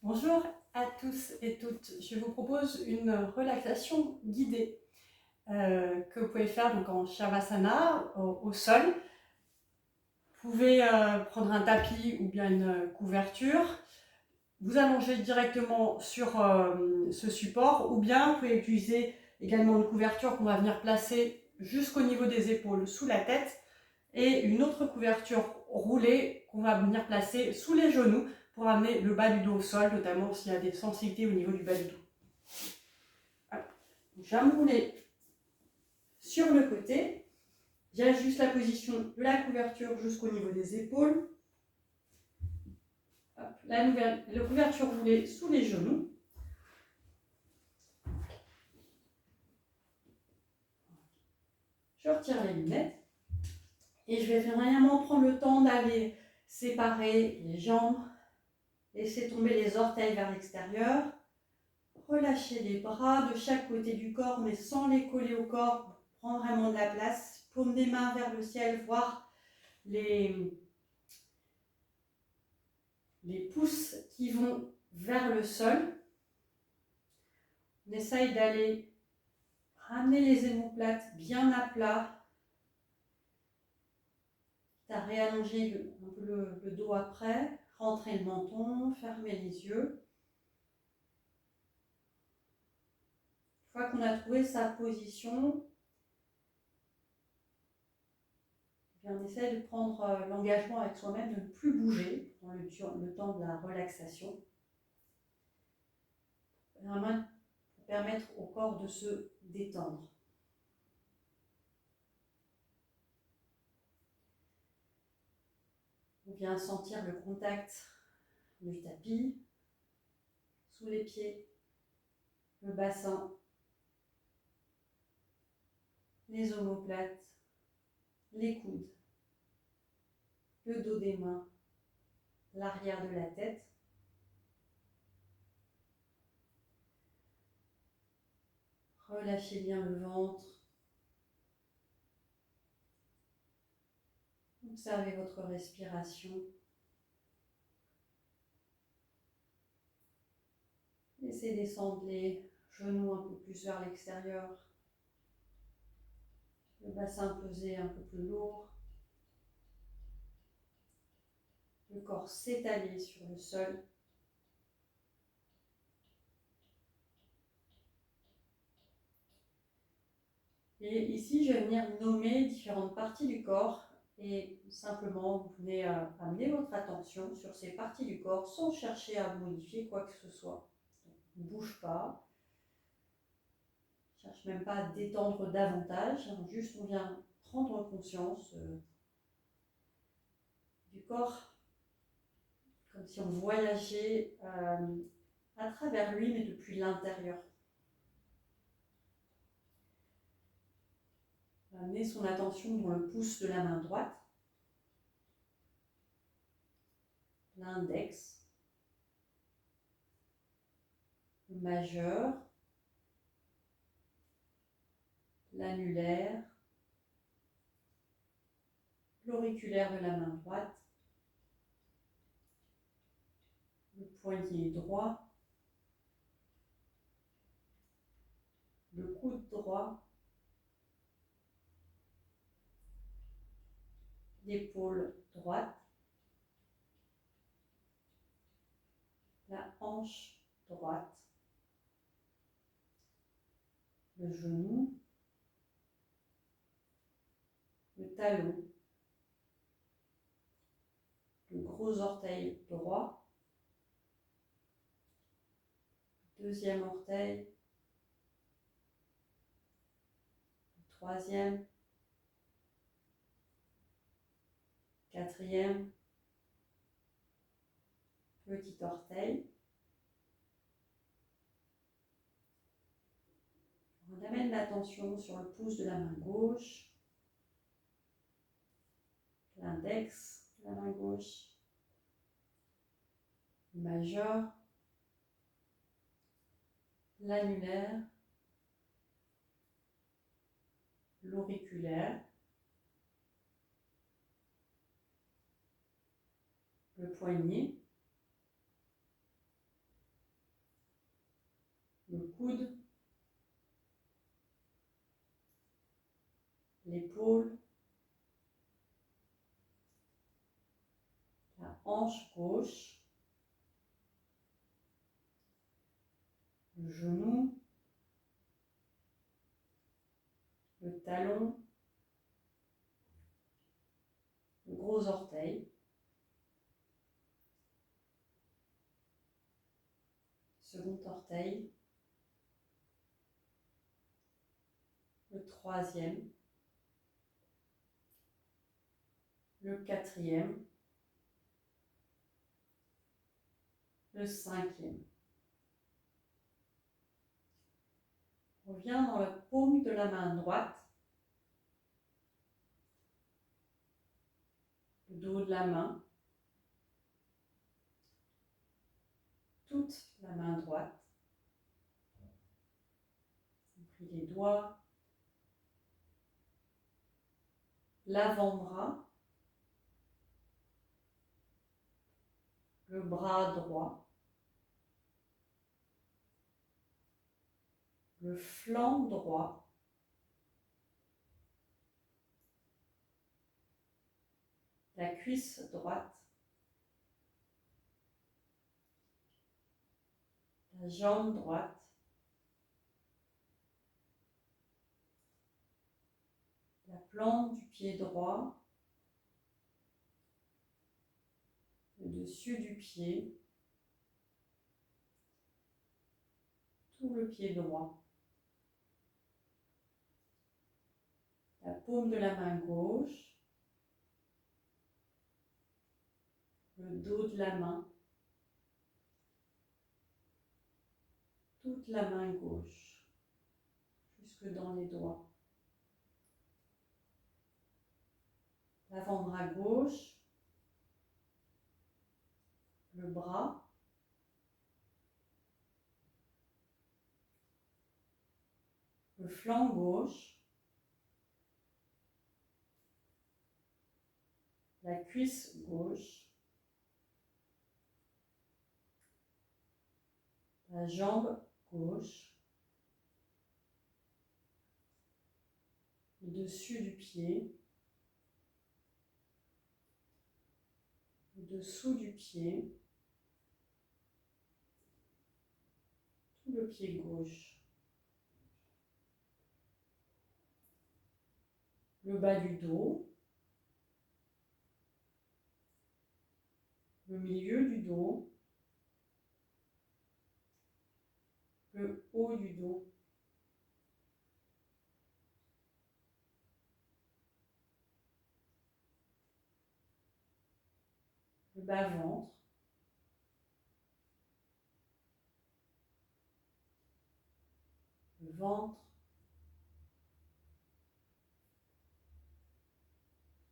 Bonjour à tous et toutes. Je vous propose une relaxation guidée que vous pouvez faire donc en Shavasana au sol. Vous pouvez prendre un tapis ou bien une couverture, vous allonger directement sur ce support, ou bien vous pouvez utiliser également une couverture qu'on va venir placer jusqu'au niveau des épaules sous la tête et une autre couverture roulée qu'on va venir placer sous les genoux pour amener le bas du dos au sol, notamment s'il y a des sensibilités au niveau du bas du dos. Voilà. Je vais me rouler sur le côté. J'ajuste la position de la couverture jusqu'au niveau des épaules. Hop, la couverture roulée sous les genoux. Je retire les lunettes. Et je vais vraiment prendre le temps d'aller séparer les jambes, laisser tomber les orteils vers l'extérieur. Relâchez les bras de chaque côté du corps, mais sans les coller au corps. Prends vraiment de la place. Paume des mains vers le ciel, voir les pouces qui vont vers le sol. On essaye d'aller ramener les omoplates bien à plat. T'as réallongé un peu le dos après. Rentrez le menton, fermez les yeux. Une fois qu'on a trouvé sa position, on essaie de prendre l'engagement avec soi-même de ne plus bouger dans le temps de la relaxation. Vraiment pour permettre au corps de se détendre. On vient sentir le contact du tapis, sous les pieds, le bassin, les omoplates, les coudes, le dos des mains, l'arrière de la tête. Relâchez bien le ventre. Observez votre respiration. Laissez descendre les genoux un peu plus vers l'extérieur. Le bassin pesé un peu plus lourd. Le corps s'étaler sur le sol. Et ici, je vais venir nommer différentes parties du corps et simplement vous venez amener votre attention sur ces parties du corps sans chercher à modifier quoi que ce soit. Donc, on ne bouge pas. On ne cherche même pas à détendre davantage. Juste, on vient prendre conscience du corps comme si on voyageait à travers lui, mais depuis l'intérieur. Amener son attention dans le pouce de la main droite, l'index, le majeur, l'annulaire, l'auriculaire de la main droite, le poignet droit, le coude droit, l'épaule droite, la hanche droite, le genou, le talon, le gros orteil droit, deuxième orteil, le troisième, quatrième, petit orteil. On amène l'attention sur le pouce de la main gauche, l'index de la main gauche, le majeur, l'annulaire, l'auriculaire, le poignet, l'épaule, la hanche gauche, le genou, le talon, le gros orteil, second orteil, le troisième, le quatrième, le cinquième. On revient dans la paume de la main droite, le dos de la main, toute la main droite. On plie les doigts, l'avant-bras, le bras droit, le flanc droit, la cuisse droite, la jambe droite, la plante du pied droit, le dessus du pied, tout le pied droit, la paume de la main gauche, le dos de la main, toute la main gauche, jusque dans les doigts. L'avant-bras gauche, le bras, le flanc gauche, la cuisse gauche, la jambe gauche, le dessus du pied, le dessous du pied, tout le pied gauche, le bas du dos, le milieu du dos, le haut du dos, le bas-ventre, le ventre,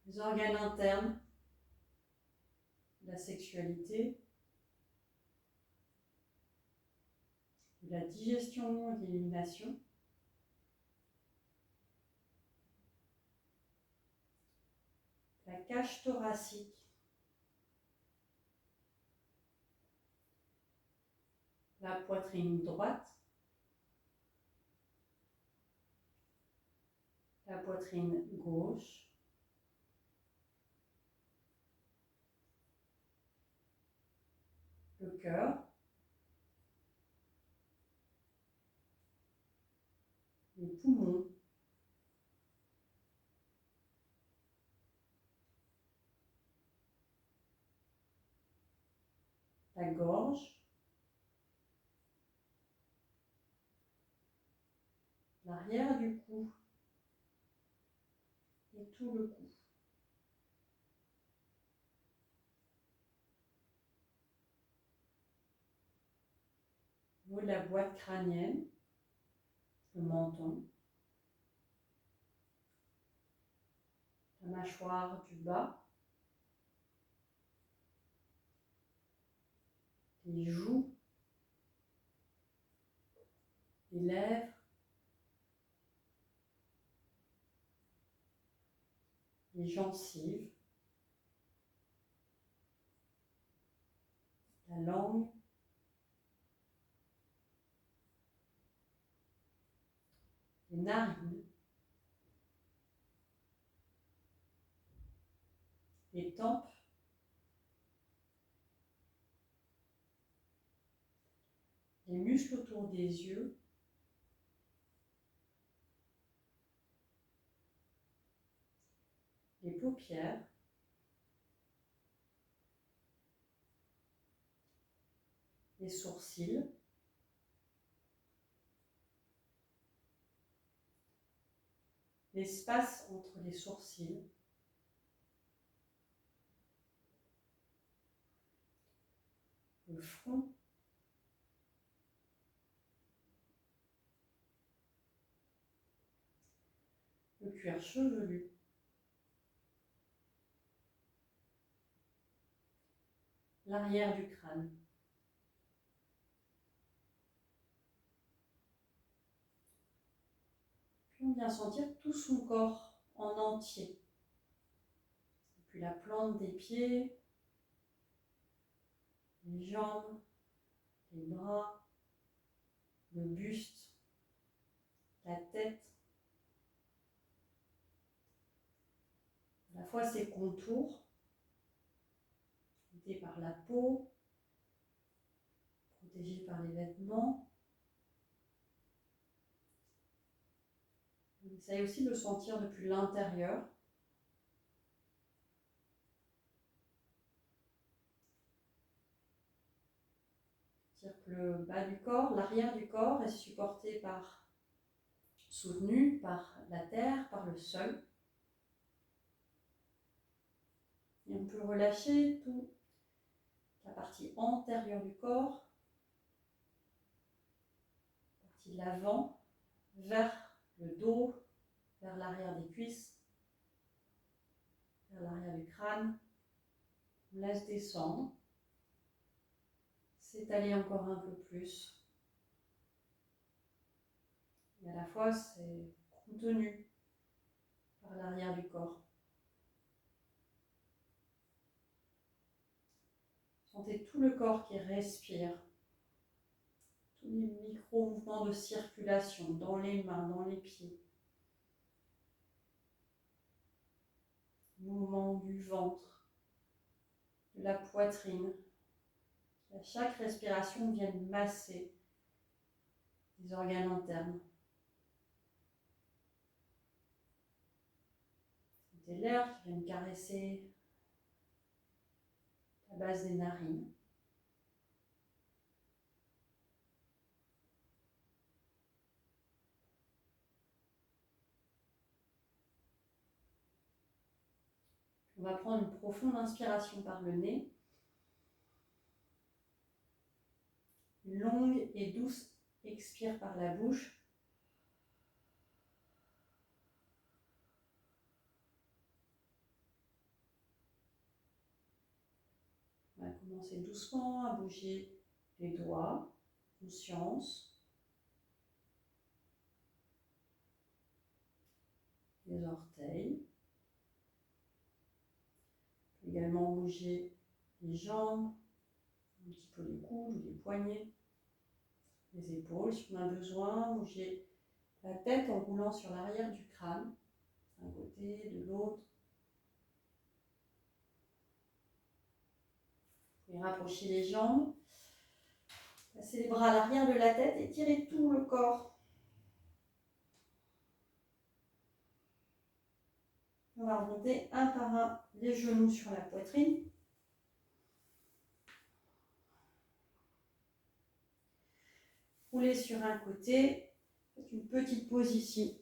les organes internes, la sexualité, la digestion et l'élimination, la cage thoracique, la poitrine droite, la poitrine gauche, le cœur, les poumons, la gorge, l'arrière du cou et tout le cou. Au niveau de la boîte crânienne, le menton, la mâchoire du bas, les joues, les lèvres, les gencives, la langue, les narines, les tempes, les muscles autour des yeux, les paupières, les sourcils, l'espace entre les sourcils, le front, le cuir chevelu, l'arrière du crâne. Puis on vient sentir tout son corps en entier. Puis la plante des pieds, les jambes, les bras, le buste, la tête. À la fois ses contours, guidés par la peau, protégés par les vêtements. On essaye aussi de le sentir depuis l'intérieur. C'est-à-dire que le bas du corps, l'arrière du corps est supporté par, soutenu par la terre, par le sol. Et on peut relâcher toute la partie antérieure du corps, la partie de l'avant, vers le dos, vers l'arrière des cuisses, vers l'arrière du crâne. On laisse descendre, s'étaler encore un peu plus. Et à la fois, c'est contenu par l'arrière du corps. Sentez tout le corps qui respire. Tous les micro-mouvements de circulation dans les mains, dans les pieds. Mouvement du ventre, de la poitrine. À chaque respiration, vienne masser les organes internes. Sentez l'air qui vient caresser la base des narines. On va prendre une profonde inspiration par le nez. Une longue et douce expire par la bouche. On va commencer doucement à bouger les doigts, conscience, les orteils. On peut également bouger les jambes, un petit peu les coudes ou les poignets, les épaules si on a besoin, bouger la tête en roulant sur l'arrière du crâne, d'un côté, de l'autre. Vous pouvez rapprocher les jambes, passer les bras à l'arrière de la tête et tirer tout le corps. On va remonter un par un les genoux sur la poitrine. Rouler sur un côté, faites une petite pause ici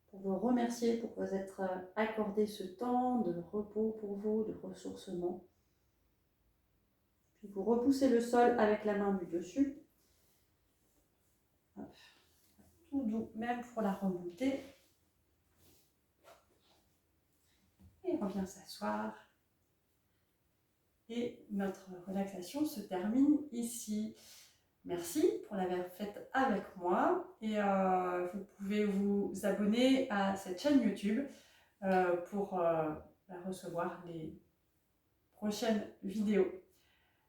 pour vous remercier pour vous être accordé ce temps de repos pour vous, de ressourcement. Puis vous repoussez le sol avec la main du dessus. Hop. Tout doux, même pour la remonter. Et on revient s'asseoir. Et notre relaxation se termine ici. Merci pour l'avoir faite avec moi. Et vous pouvez vous abonner à cette chaîne YouTube pour recevoir les prochaines vidéos.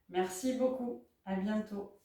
Merci beaucoup. À bientôt.